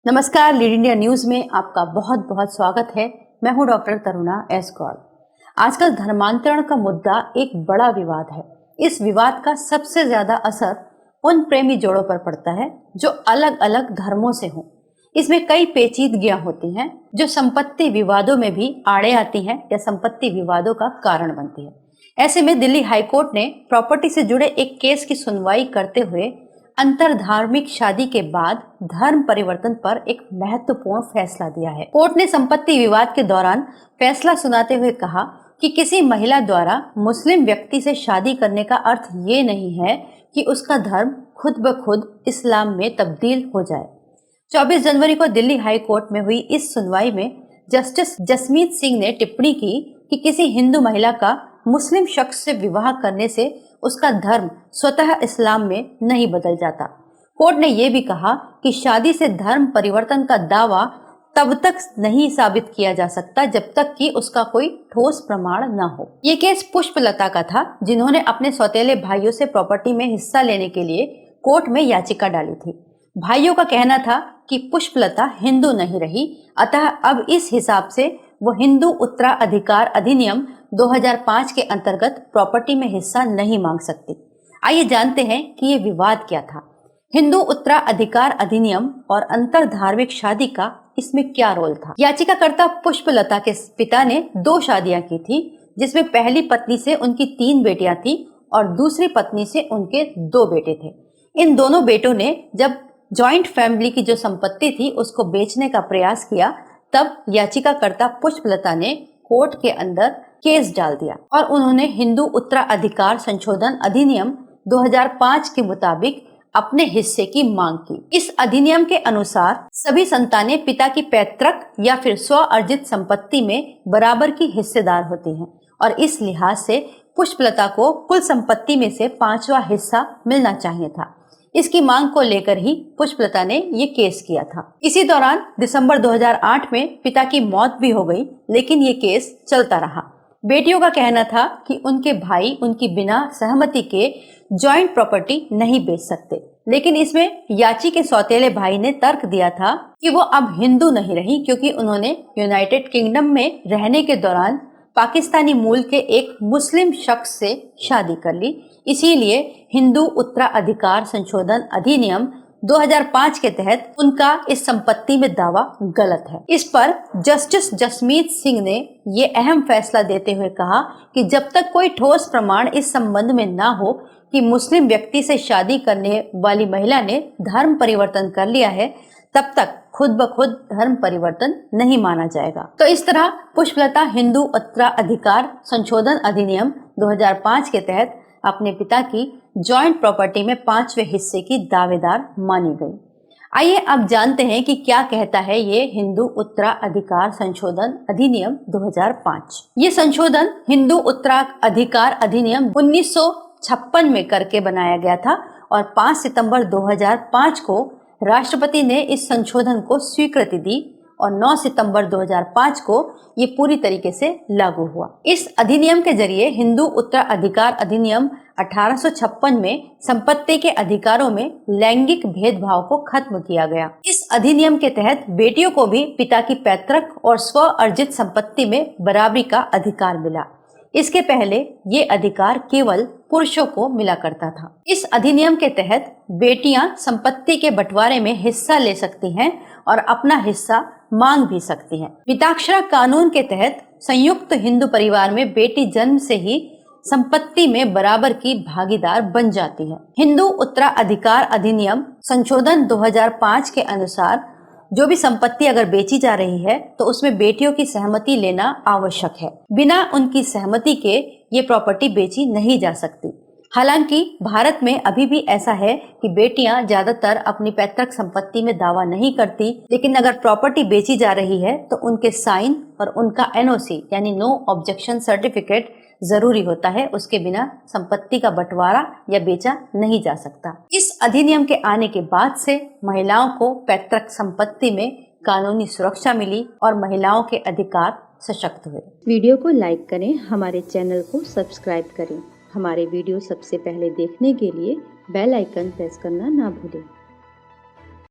नमस्कार, lead India news में आपका बहुत बहुत स्वागत है। मैं हूं डॉक्टर तरुणा एस कौल। आजकल धर्मांतरण का मुद्दा एक बड़ा विवाद है। इस विवाद का सबसे ज्यादा असर उन प्रेमी जोड़ों पर पड़ता है जो अलग अलग धर्मों से हों। इसमें कई पेचीदगियां होती हैं जो संपत्ति विवादों में भी आड़े आती हैं या संपत्ति विवादों का कारण बनती है। ऐसे में दिल्ली हाईकोर्ट ने प्रॉपर्टी से जुड़े एक केस की सुनवाई करते हुए अंतरधार्मिक शादी के बाद धर्म परिवर्तन पर एक महत्वपूर्ण फैसला दिया है। कोर्ट ने संपत्ति विवाद के दौरान फैसला सुनाते हुए कहा कि किसी महिला द्वारा मुस्लिम व्यक्ति से शादी करने का अर्थ ये नहीं है कि उसका धर्म खुद ब खुद इस्लाम में तब्दील हो जाए। 24 जनवरी को दिल्ली हाई कोर्ट में हुई इस सुनवाई में जस्टिस जसमीत सिंह ने टिप्पणी की कि किसी हिंदू महिला का मुस्लिम शख्स से विवाह करने से उसका धर्म स्वतः इस्लाम में नहीं बदल जाता। कोर्ट ने यह भी कहा कि शादी से धर्म परिवर्तन का दावा तब तक नहीं साबित किया जा सकता जब तक कि उसका कोई ठोस प्रमाण न हो। ये केस पुष्पलता का था, जिन्होंने अपने सौतेले भाइयों से प्रॉपर्टी में हिस्सा लेने के लिए कोर्ट में याचिका डाली थी। भाइयों का कहना था कि पुष्पलता हिंदू नहीं रही, अतः अब इस हिसाब से वो हिंदू उत्तराधिकार अधिनियम 2005 के अंतर्गत प्रॉपर्टी में हिस्सा नहीं मांग सकती। आइए जानते हैं कि ये विवाद क्या था। हिंदू उत्तराधिकार अधिनियम और अंतरधार्मिक शादी का इसमें क्या रोल था। याचिकाकर्ता पुष्पलता के पिता ने 2 शादियां की थी, जिसमें पहली पत्नी से उनकी 3 बेटियां थी और दूसरी पत्नी से उनके 2 बेटे थे। इन दोनों बेटों ने जब जॉइंट फैमिली की जो संपत्ति थी उसको बेचने का प्रयास किया, तब याचिकाकर्ता पुष्पलता ने कोर्ट के अंदर केस डाल दिया और उन्होंने हिंदू उत्तराधिकार संशोधन अधिनियम 2005 के मुताबिक अपने हिस्से की मांग की। इस अधिनियम के अनुसार सभी संतानें पिता की पैतृक या फिर स्व अर्जित संपत्ति में बराबर की हिस्सेदार होती हैं और इस लिहाज से पुष्पलता को कुल संपत्ति में से 5वां हिस्सा मिलना चाहिए था। इसकी मांग को लेकर ही पुष्पलता ने ये केस किया था। इसी दौरान दिसंबर 2008 में पिता की मौत भी हो गई, लेकिन ये केस चलता रहा। बेटियों का कहना था कि उनके भाई उनकी बिना सहमति के जॉइंट प्रॉपर्टी नहीं बेच सकते, लेकिन इसमें याची के सौतेले भाई ने तर्क दिया था कि वो अब हिंदू नहीं रही, क्योंकि उन्होंने यूनाइटेड किंगडम में रहने के दौरान पाकिस्तानी मूल के एक मुस्लिम शख्स से शादी कर ली। इसीलिए हिंदू उत्तराधिकार संशोधन अधिनियम 2005 के तहत उनका इस संपत्ति में दावा गलत है। इस पर जस्टिस जसमीत सिंह ने ये अहम फैसला देते हुए कहा कि जब तक कोई ठोस प्रमाण इस संबंध में ना हो कि मुस्लिम व्यक्ति से शादी करने वाली महिला ने धर्म परिवर्तन कर लिया है, तब तक खुद ब खुद धर्म परिवर्तन नहीं माना जाएगा। तो इस तरह पुष्पलता हिंदू उत्तराधिकार संशोधन अधिनियम 2005 के तहत अपने पिता की जॉइंट प्रॉपर्टी में 5वें हिस्से की दावेदार मानी गई। आइए अब जानते हैं कि क्या कहता है ये हिंदू उत्तराधिकार संशोधन अधिनियम 2005। ये संशोधन हिंदू उत्तराधिकार अधिनियम 1956 में करके बनाया गया था और 5 सितंबर 2005 को राष्ट्रपति ने इस संशोधन को स्वीकृति दी और 9 सितंबर 2005 को ये पूरी तरीके से लागू हुआ। इस अधिनियम के जरिए हिंदू उत्तराधिकार अधिनियम 1856 में संपत्ति के अधिकारों में लैंगिक भेदभाव को खत्म किया गया। इस अधिनियम के तहत बेटियों को भी पिता की पैतृक और स्व अर्जित संपत्ति में बराबरी का अधिकार मिला। इसके पहले ये अधिकार केवल पुरुषों को मिला करता था। इस अधिनियम के तहत बेटियां संपत्ति के बंटवारे में हिस्सा ले सकती हैं और अपना हिस्सा मांग भी सकती हैं। पिताक्षरा कानून के तहत संयुक्त हिंदू परिवार में बेटी जन्म से ही संपत्ति में बराबर की भागीदार बन जाती है। हिंदू उत्तराधिकार अधिनियम संशोधन 2005 के अनुसार जो भी संपत्ति अगर बेची जा रही है तो उसमें बेटियों की सहमति लेना आवश्यक है। बिना उनकी सहमति के ये प्रॉपर्टी बेची नहीं जा सकती। हालांकि भारत में अभी भी ऐसा है कि बेटियां ज्यादातर अपनी पैतृक संपत्ति में दावा नहीं करती, लेकिन अगर प्रॉपर्टी बेची जा रही है तो उनके साइन और उनका एनओसी यानी नो ऑब्जेक्शन सर्टिफिकेट जरूरी होता है। उसके बिना संपत्ति का बंटवारा या बेचा नहीं जा सकता। इस अधिनियम के आने के बाद से महिलाओं को पैतृक संपत्ति में कानूनी सुरक्षा मिली और महिलाओं के अधिकार सशक्त हुए। वीडियो को लाइक करें, हमारे चैनल को सब्सक्राइब करें। हमारे वीडियो सबसे पहले देखने के लिए बेल आइकन प्रेस करना ना भूलें।